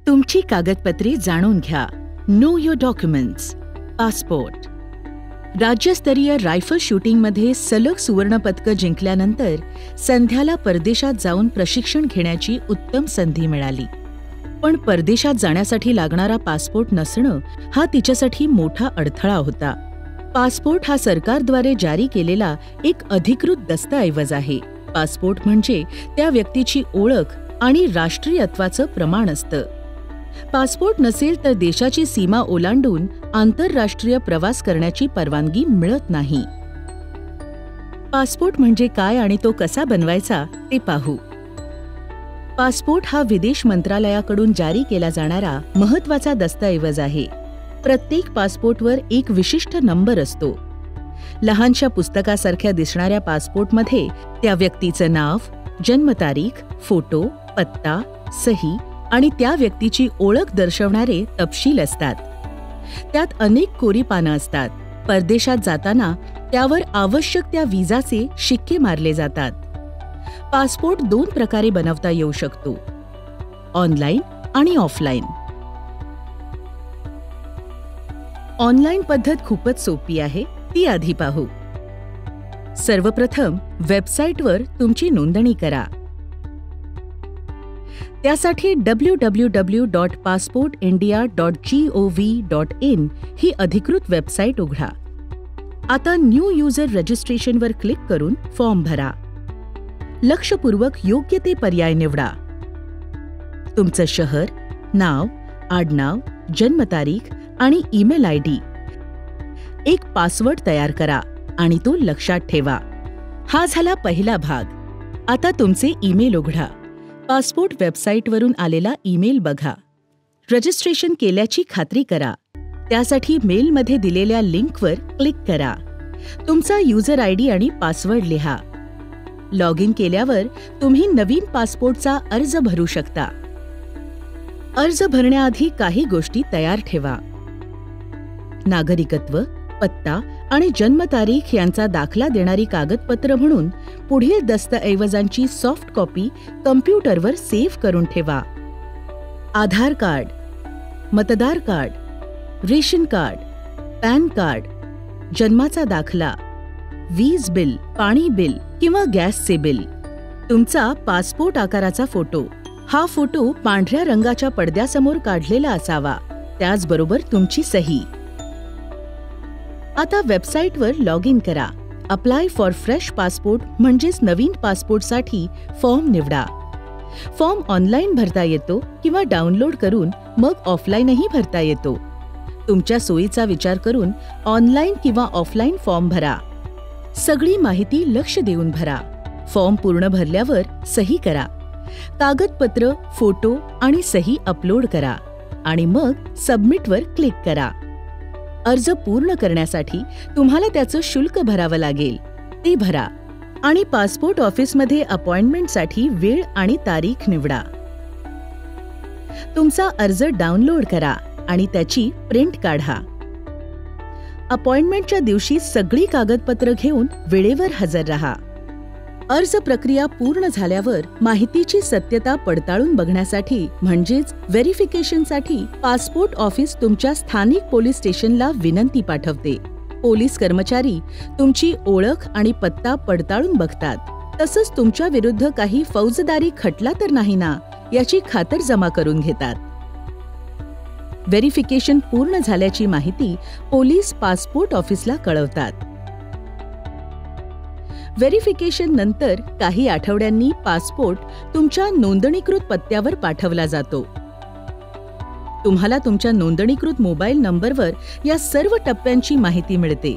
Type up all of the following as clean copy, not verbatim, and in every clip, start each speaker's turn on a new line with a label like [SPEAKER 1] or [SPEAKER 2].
[SPEAKER 1] तुमची कागदपत्रे जाणून घ्या. Know your documents. पासपोर्ट. राज्यस्तरीय रायफल शूटिंगमध्ये सलग सुवर्णपदकं जिंकल्यानंतर संध्याला परदेशात जाऊन प्रशिक्षण घेण्याची उत्तम संधी मिळाली. पण परदेशात जाण्यासाठी लागणारा पासपोर्ट नसणं हा तिच्यासाठी मोठा अडथळा होता. पासपोर्ट हा सरकारद्वारे जारी केलेला एक अधिकृत दस्तऐवज आहे. पासपोर्ट म्हणजे त्या व्यक्तीची ओळख आणि राष्ट्रीयत्वाचं प्रमाण असतं. पासपोर्ट नसेल तर देशाची सीमा ओलांडून आंतरराष्ट्रीय प्रवास करण्याची परवानगी मिळत नाही. पासपोर्ट म्हणजे काय आणि तो कसा बनवायचा ते पाहू. पासपोर्ट हा विदेश मंत्रालयाकडून जारी केला जाणारा महत्त्वाचा दस्तऐवज आहे. प्रत्येक पासपोर्टवर एक विशिष्ट नंबर असतो. लहानशा पुस्तकासारख्या दिसणाऱ्या पासपोर्टमध्ये त्या व्यक्तीचं नाव, जन्मतारीख, फोटो, पत्ता, सही आणि त्या व्यक्तीची ओळख दर्शवणारे तपशील असतात. त्यात अनेक कोरी पानं असतात. परदेशात जाताना त्यावर आवश्यक त्या व्हिसाचे शिक्के मारले जातात. पासपोर्ट 2 प्रकारे बनवता येऊ शकतो, ऑनलाईन आणि ऑफलाईन. ऑनलाईन पद्धत खूपच सोपी आहे, ती आधी पाहू. सर्वप्रथम वेबसाईटवर तुमची नोंदणी करा. त्यासाठी www.passportindia.gov.in ही अधिकृत वेबसाईट उघडा. आता न्यू युजर रजिस्ट्रेशनवर क्लिक करून फॉर्म भरा. लक्षपूर्वक योग्य ते पर्याय निवडा. तुमचं शहर, नाव, आडनाव, जन्मतारीख आणि ईमेल आयडी. एक पासवर्ड तयार करा आणि तो लक्षात ठेवा. हा झाला पहिला भाग. आता तुमचे ईमेल उघडा. पासपोर्ट वेबसाईटवरून आलेला ईमेल बघा. रजिस्ट्रेशन केल्याची खात्री करा. त्यासाठी मेलमध्ये दिलेल्या लिंकवर क्लिक करा. तुमचा युजर आयडी आणि पासवर्ड लिहा. लॉग इन केल्यावर तुम्ही नवीन पासपोर्टचा अर्ज भरू शकता. अर्ज भरण्याआधी काही गोष्टी तयार ठेवा. नागरिकत्व, पत्ता आणि जन्मतारीख यांचा दाखला देणारी कागदपत्र म्हणून पुढील दस्तऐवजांची सॉफ्ट कॉपी कम्प्युटरवर सेव्ह करून ठेवा. आधार कार्ड, मतदार card, ration card, pan card, जन्माचा दाखला, वीज बिल, पाणी बिल किंवा गॅसचे बिल, तुमचा पासपोर्ट आकाराचा फोटो. हा फोटो पांढऱ्या रंगाच्या पडद्यासमोर काढलेला असावा. त्याचबरोबर तुमची सही. आता वेबसाईटवर लॉग इन करा. अप्लाय फॉर फ्रेश पासपोर्ट म्हणजेच नवीन पासपोर्टसाठी फॉर्म निवडा. फॉर्म ऑनलाईन भरता येतो किंवा डाउनलोड करून मग ऑफलाईनही भरता येतो. तुमच्या सोयीचा विचार करून ऑनलाईन किंवा ऑफलाईन फॉर्म भरा. सगळी माहिती लक्ष देऊन भरा. फॉर्म पूर्ण भरल्यावर सही करा. कागदपत्र, फोटो आणि सही अपलोड करा आणि मग सबमिटवर क्लिक करा. अर्ज पूर्ण करण्यासाठी तुम्हाला त्याचं शुल्क भरावं लागेल. ते भरा आणि पासपोर्ट ऑफिसमध्ये अपॉइंटमेंटसाठी वेळ आणि तारीख निवडा. तुमचा अर्ज डाउनलोड करा आणि त्याची प्रिंट काढा. अपॉइंटमेंटच्या दिवशी सगळी कागदपत्र घेऊन वेळेवर हजर राहा. अर्ज प्रक्रिया पूर्ण झाल्यावर माहितीची सत्यता पडताळून बघण्यासाठी म्हणजेच व्हेरिफिकेशनसाठी पासपोर्ट ऑफिस तुमच्या स्थानिक पोलीस स्टेशनला विनंती पाठवते. पोलीस कर्मचारी तुमची ओळख आणि पत्ता पडताळून बघतात. तसंच तुमच्या विरुद्ध काही फौजदारी खटला तर नाही ना याची खातरजमा करून घेतात. व्हेरिफिकेशन पूर्ण झाल्याची माहिती पोलीस पासपोर्ट ऑफिसला कळवतात. व्हेरिफिकेशन नंतर काही आठवड्यांनी पासपोर्ट तुमच्या नोंदणीकृत पत्त्यावर पाठवला जातो. तुम्हाला तुमच्या नोंदणीकृत मोबाईल नंबरवर या सर्व टप्प्यांची माहिती मिळते.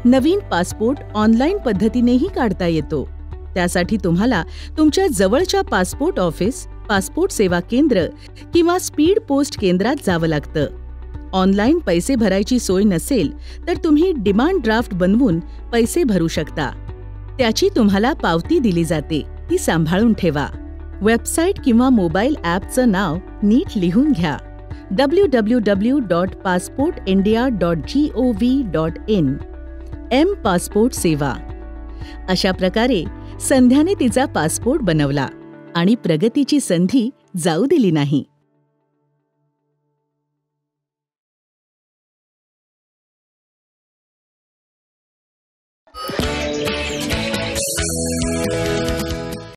[SPEAKER 1] नवीन पासपोर्ट ऑनलाईन पद्धतीनेही काढता येतो. त्यासाठी तुम्हाला तुमच्या जवळच्या पासपोर्ट ऑफिस, पासपोर्ट सेवा केंद्र किंवा स्पीड पोस्ट केंद्रात जावं लागतं. ऑनलाईन पैसे भरायची सोय नसेल तर तुम्ही डिमांड ड्राफ्ट बनवून पैसे भरू शकता. त्याची तुम्हाला पावती दिली जाते, ती सांभाळून ठेवा. वेबसाईट किंवा मोबाईल ॲपचं नाव नीट लिहून घ्या. www.passportindia.gov.in. एम पासपोर्ट सेवा. अशा प्रकारे संध्याने तिचा पासपोर्ट बनवला आणि प्रगतीची संधी जाऊ दिली नाही.